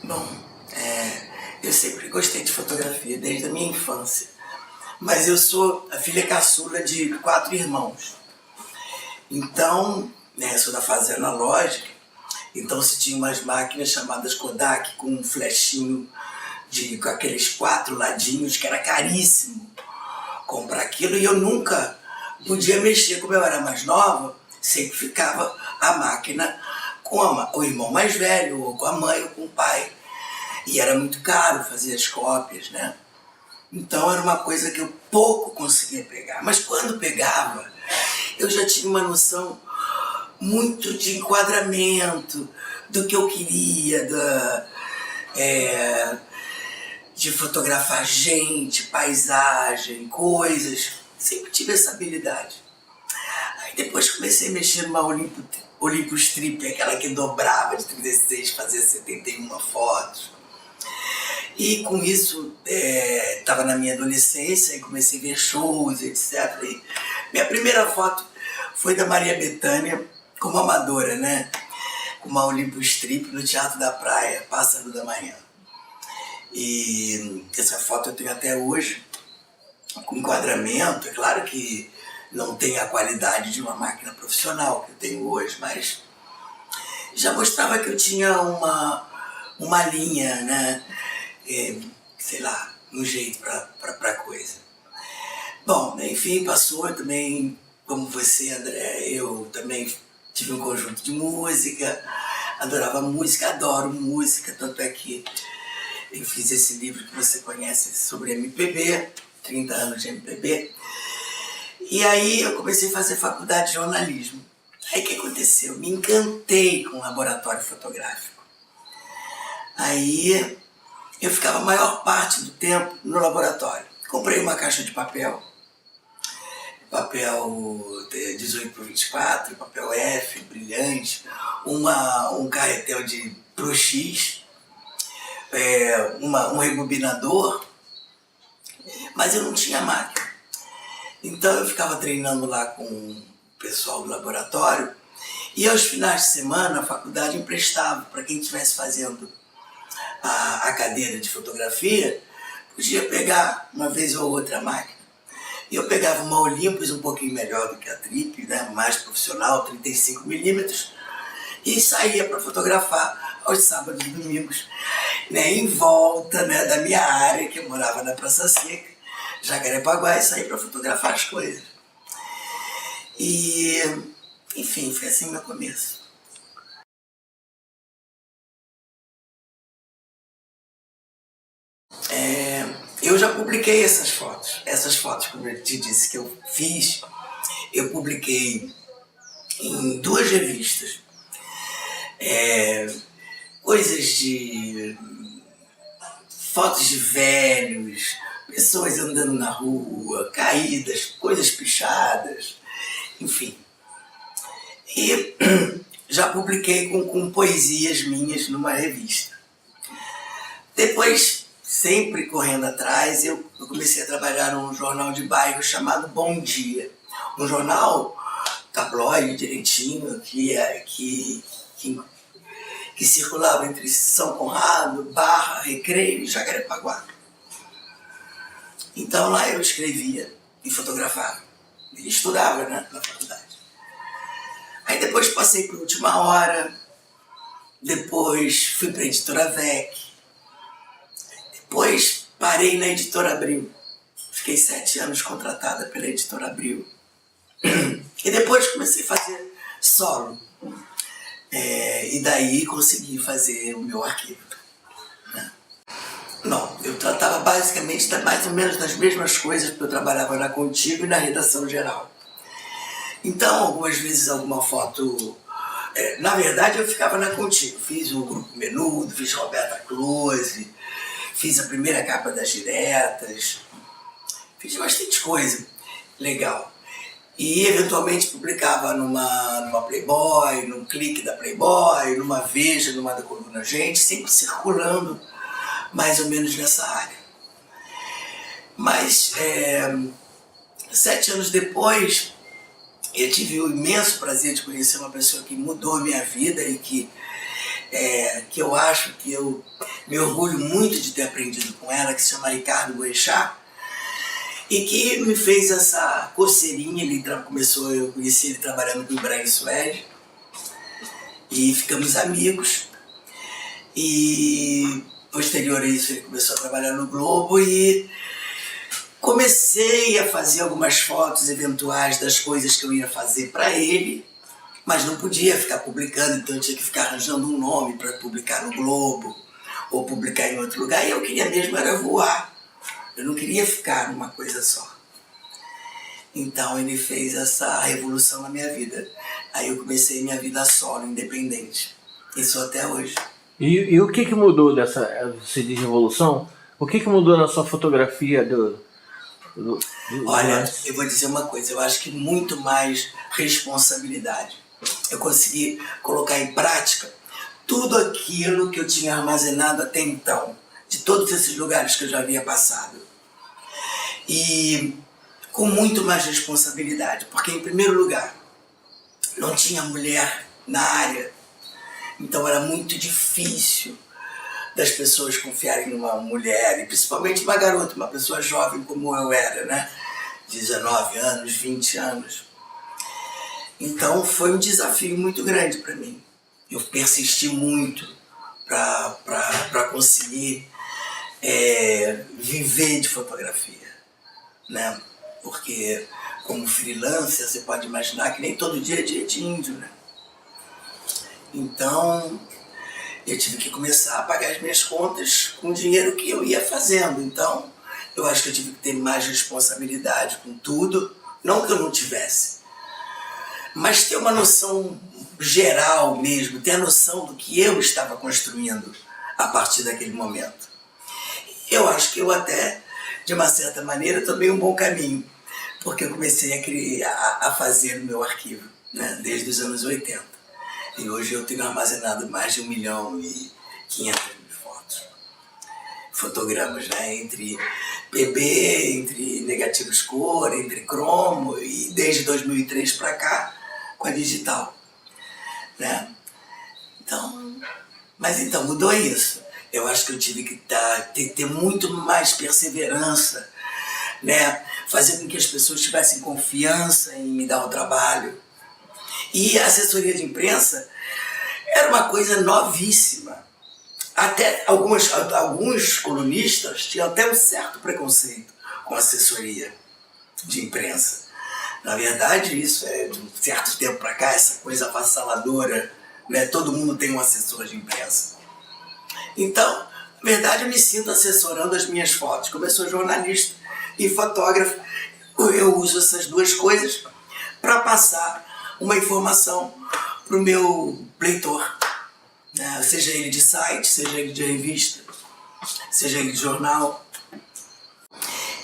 Bom, eu sempre gostei de fotografia, desde a minha infância. Mas eu sou a filha caçula de 4 irmãos. Então, sou da fase analógica, então se tinha umas máquinas chamadas Kodak com um flechinho com aqueles 4 ladinhos, que era caríssimo comprar aquilo, e eu nunca podia mexer. Como eu era mais nova, sempre ficava a máquina com o irmão mais velho, ou com a mãe, ou com o pai. E era muito caro fazer as cópias, né? Então era uma coisa que eu pouco conseguia pegar. Mas quando pegava, eu já tinha uma noção muito de enquadramento, do que eu queria, de fotografar gente, paisagem, coisas. Sempre tive essa habilidade. Aí depois comecei a mexer numa Olympus Trip, aquela que dobrava de 36, fazia 71 fotos. E com isso, estava na minha adolescência e comecei a ver shows, etc. E minha primeira foto foi da Maria Bethânia, como amadora, né? Com uma Olympus Trip no Teatro da Praia, Pássaro da Manhã. E essa foto eu tenho até hoje, com enquadramento. É claro que não tem a qualidade de uma máquina profissional que eu tenho hoje, mas já mostrava que eu tinha uma linha, né? Sei lá, um jeito para coisa. Bom, enfim, passou. Eu também, como você, André, eu também tive um conjunto de música, adorava música, adoro música, tanto é que eu fiz esse livro que você conhece sobre MPB, 30 anos de MPB, e aí eu comecei a fazer faculdade de jornalismo. Aí o que aconteceu? Me encantei com o laboratório fotográfico. Aí eu ficava a maior parte do tempo no laboratório. Comprei uma caixa de papel 18x24, papel F, brilhante, um carretel de Pro X, um rebobinador, mas eu não tinha máquina. Então eu ficava treinando lá com o pessoal do laboratório, e aos finais de semana a faculdade emprestava para quem estivesse fazendo a cadeira de fotografia, podia pegar uma vez ou outra a máquina. E eu pegava uma Olympus um pouquinho melhor do que a Trip, né, mais profissional, 35mm, e saía para fotografar aos sábados e domingos, né, em volta, né, da minha área, que eu morava na Praça Seca, Jacarepaguá, e saía para fotografar as coisas. E, enfim, foi assim meu começo. Eu já publiquei essas fotos, como eu te disse que eu fiz, eu publiquei em 2 revistas, coisas de fotos de velhos, pessoas andando na rua, caídas, coisas pichadas, enfim. E já publiquei com poesias minhas numa revista. Depois, sempre correndo atrás, eu comecei a trabalhar num jornal de bairro chamado Bom Dia. Um jornal tabloide direitinho, que circulava entre São Conrado, Barra, Recreio e Jacarepaguá. Então lá eu escrevia e fotografava. E estudava, né, na faculdade. Aí depois passei para Última Hora, depois fui para a Editora VEC, depois parei na Editora Abril. Fiquei 7 anos contratada pela Editora Abril. E depois comecei a fazer solo. E daí consegui fazer o meu arquivo. Né? Não, eu tratava basicamente mais ou menos das mesmas coisas, porque eu trabalhava na Contigo e na redação geral. Então, algumas vezes alguma foto... na verdade, eu ficava na Contigo. Fiz o Grupo Menudo, fiz Roberta Close, fiz a primeira capa das Diretas, fiz bastante coisa legal. E eventualmente publicava numa Playboy, num Clique da Playboy, numa Veja, numa da Coluna Gente, sempre circulando mais ou menos nessa área. Mas 7 anos depois, eu tive o imenso prazer de conhecer uma pessoa que mudou a minha vida e que que eu acho que eu me orgulho muito de ter aprendido com ela, que se chama Ricardo Boechat, e que me fez essa coceirinha. Eu conheci ele trabalhando no Brain Suede, e ficamos amigos, e posterior a isso ele começou a trabalhar no Globo, e comecei a fazer algumas fotos eventuais das coisas que eu ia fazer para ele, mas não podia ficar publicando, então eu tinha que ficar arranjando um nome para publicar no Globo ou publicar em outro lugar, e eu queria mesmo era voar, eu não queria ficar numa coisa só. Então ele fez essa revolução na minha vida. Aí eu comecei minha vida solo, independente, e sou até hoje. E o que mudou dessa, você diz revolução? O que mudou na sua fotografia Olha, eu vou dizer uma coisa, eu acho que muito mais responsabilidade. Eu consegui colocar em prática tudo aquilo que eu tinha armazenado até então, de todos esses lugares que eu já havia passado. E com muito mais responsabilidade, porque em primeiro lugar, não tinha mulher na área, então era muito difícil das pessoas confiarem numa mulher, e principalmente uma garota, uma pessoa jovem como eu era, né? 19 anos, 20 anos. Então foi um desafio muito grande para mim. Eu persisti muito para conseguir viver de fotografia, né? Porque como freelancer você pode imaginar que nem todo dia é dia de índio, né? Então eu tive que começar a pagar as minhas contas com o dinheiro que eu ia fazendo. Então eu acho que eu tive que ter mais responsabilidade com tudo, não que eu não tivesse, mas ter uma noção geral mesmo, ter a noção do que eu estava construindo a partir daquele momento. Eu acho que eu até, de uma certa maneira, tomei um bom caminho, porque eu comecei a fazer o meu arquivo, né, desde os anos 80. E hoje eu tenho armazenado mais de 1.500.000 fotos. Fotogramas, né, entre PB, entre negativos cor, entre cromo, e desde 2003 para cá, com a digital, né? Então, mas então, mudou isso. Eu acho que eu tive que ter muito mais perseverança, né? Fazer com que as pessoas tivessem confiança em me dar o trabalho. E a assessoria de imprensa era uma coisa novíssima. Até alguns colunistas tinham até um certo preconceito com a assessoria de imprensa. Na verdade, isso é de um certo tempo para cá, essa coisa avassaladora, né? Todo mundo tem um assessor de imprensa. Então, na verdade, eu me sinto assessorando as minhas fotos. Como eu sou jornalista e fotógrafo, eu uso essas duas coisas para passar uma informação para o meu leitor, né? Seja ele de site, seja ele de revista, seja ele de jornal.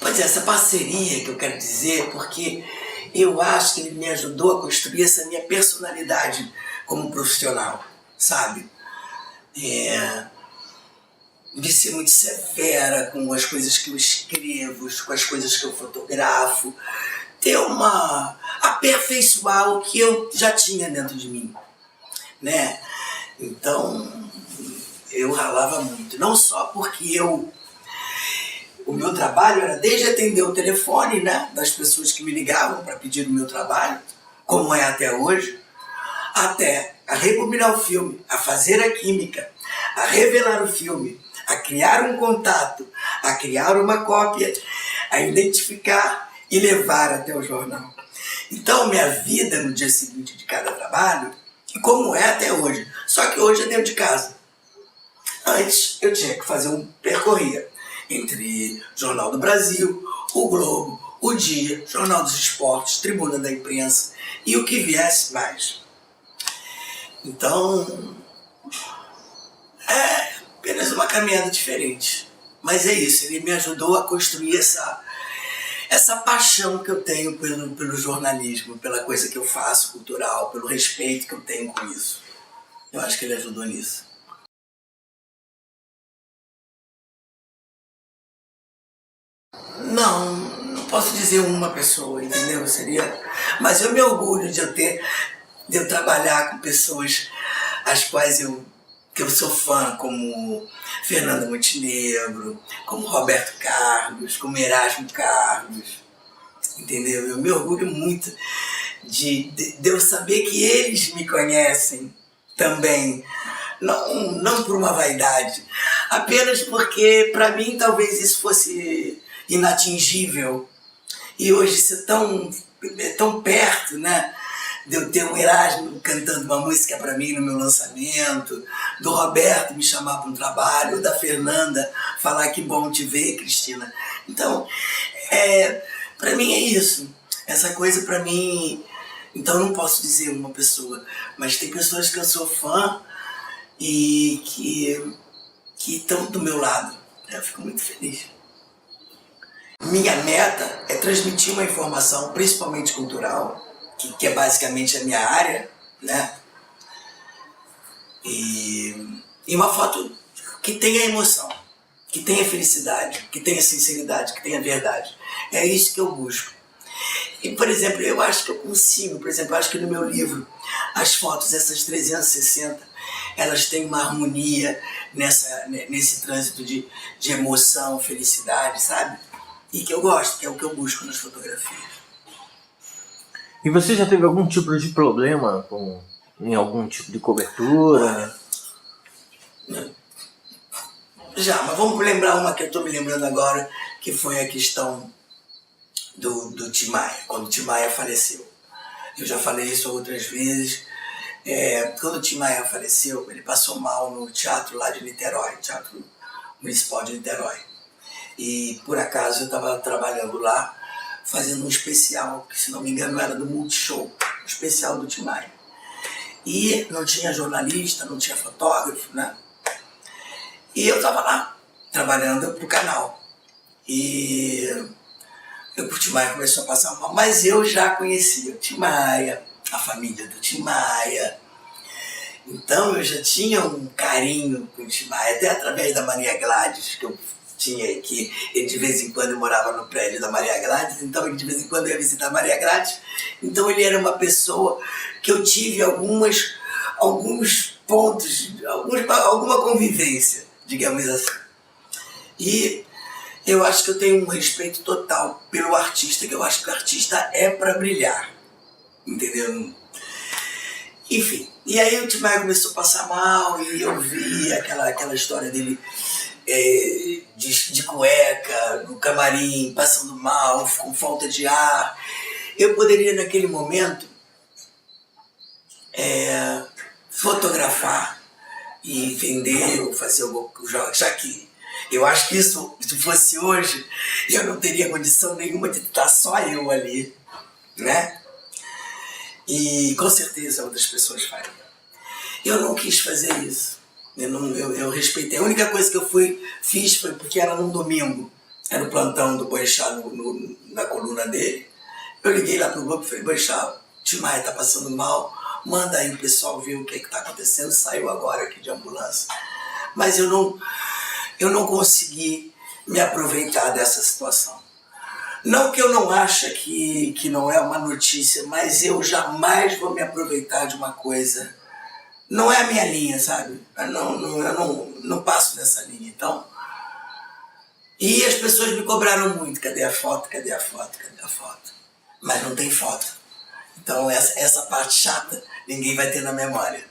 Pois é, essa parceria que eu quero dizer, porque eu acho que ele me ajudou a construir essa minha personalidade como profissional, sabe? De ser muito severa com as coisas que eu escrevo, com as coisas que eu fotografo, aperfeiçoar o que eu já tinha dentro de mim, né? Então, eu ralava muito, não só porque o meu trabalho era desde atender o telefone, né, das pessoas que me ligavam para pedir o meu trabalho, como é até hoje, até a rebobinar o filme, a fazer a química, a revelar o filme, a criar um contato, a criar uma cópia, a identificar e levar até o jornal. Então, minha vida no dia seguinte de cada trabalho, e como é até hoje, só que hoje é dentro de casa. Antes, eu tinha que fazer um percorrer entre Jornal do Brasil, o Globo, o Dia, Jornal dos Esportes, Tribuna da Imprensa e o que viesse mais. Então, é apenas uma caminhada diferente. Mas é isso, ele me ajudou a construir essa paixão que eu tenho pelo jornalismo, pela coisa que eu faço cultural, pelo respeito que eu tenho com isso. Eu acho que ele ajudou nisso. Não posso dizer uma pessoa, entendeu? Mas eu me orgulho de eu trabalhar com pessoas as quais eu que eu sou fã, como Fernanda Montenegro, como Roberto Carlos, como Erasmo Carlos, entendeu? Eu me orgulho muito de eu saber que eles me conhecem também, não por uma vaidade, apenas porque para mim talvez isso fosse inatingível, e hoje ser tão perto, né? De eu ter um Erasmo cantando uma música para mim no meu lançamento, do Roberto me chamar para um trabalho, da Fernanda falar que bom te ver, Cristina. Então, para mim é isso. Essa coisa para mim... Então não posso dizer uma pessoa, mas tem pessoas que eu sou fã e que estão do meu lado. Eu fico muito feliz. Minha meta é transmitir uma informação, principalmente cultural, que é basicamente a minha área, né? E uma foto que tenha emoção, que tenha felicidade, que tenha sinceridade, que tenha verdade. É isso que eu busco. E, por exemplo, eu acho que eu consigo, eu acho que no meu livro, as fotos, essas 360, elas têm uma harmonia nesse trânsito de emoção, felicidade, sabe? E que eu gosto, que é o que eu busco nas fotografias. E você já teve algum tipo de problema em algum tipo de cobertura? Já, mas vamos lembrar uma que eu estou me lembrando agora, que foi a questão do Tim Maia, quando o Tim Maia faleceu. Eu já falei isso outras vezes. Quando o Tim Maia faleceu, ele passou mal no teatro lá de Niterói, Teatro Municipal de Niterói. E por acaso eu estava trabalhando lá, fazendo um especial, que se não me engano era do Multishow, um especial do Tim Maia. E não tinha jornalista, não tinha fotógrafo, né? E eu estava lá, trabalhando pro canal. E o Tim Maia começou a passar mal, mas eu já conhecia o Tim Maia, a família do Tim Maia. Então eu já tinha um carinho com o Tim Maia, até através da Maria Gladys, que eu tinha aqui. Ele de vez em quando morava no prédio da Maria Gladys, então ele de vez em quando ia visitar a Maria Gladys. Então ele era uma pessoa que eu tive alguns pontos, alguma convivência, digamos assim. E eu acho que eu tenho um respeito total pelo artista, que eu acho que o artista é para brilhar, entendeu? Enfim, e aí o Tim Maia começou a passar mal e eu vi aquela história dele de cueca, no camarim, passando mal, com falta de ar. Eu poderia naquele momento fotografar e vender ou fazer alguma coisa, já que eu acho que isso, se fosse hoje, eu não teria condição nenhuma de estar só eu ali, né? E com certeza outras pessoas fariam. Eu não quis fazer isso. Eu respeitei. A única coisa que eu fiz foi porque era num domingo. Era o plantão do Boixá na coluna dele. Eu liguei lá pro Globo e falei: Boixá, o Tim Maia tá passando mal, manda aí o pessoal ver o que tá acontecendo. Saiu agora aqui de ambulância. Mas eu não consegui me aproveitar dessa situação. Não que eu não ache que não é uma notícia, mas eu jamais vou me aproveitar de uma coisa. Não é a minha linha, sabe? Eu não passo nessa linha. Então, e as pessoas me cobraram muito: cadê a foto, cadê a foto, cadê a foto? Mas não tem foto. Então essa parte chata ninguém vai ter na memória.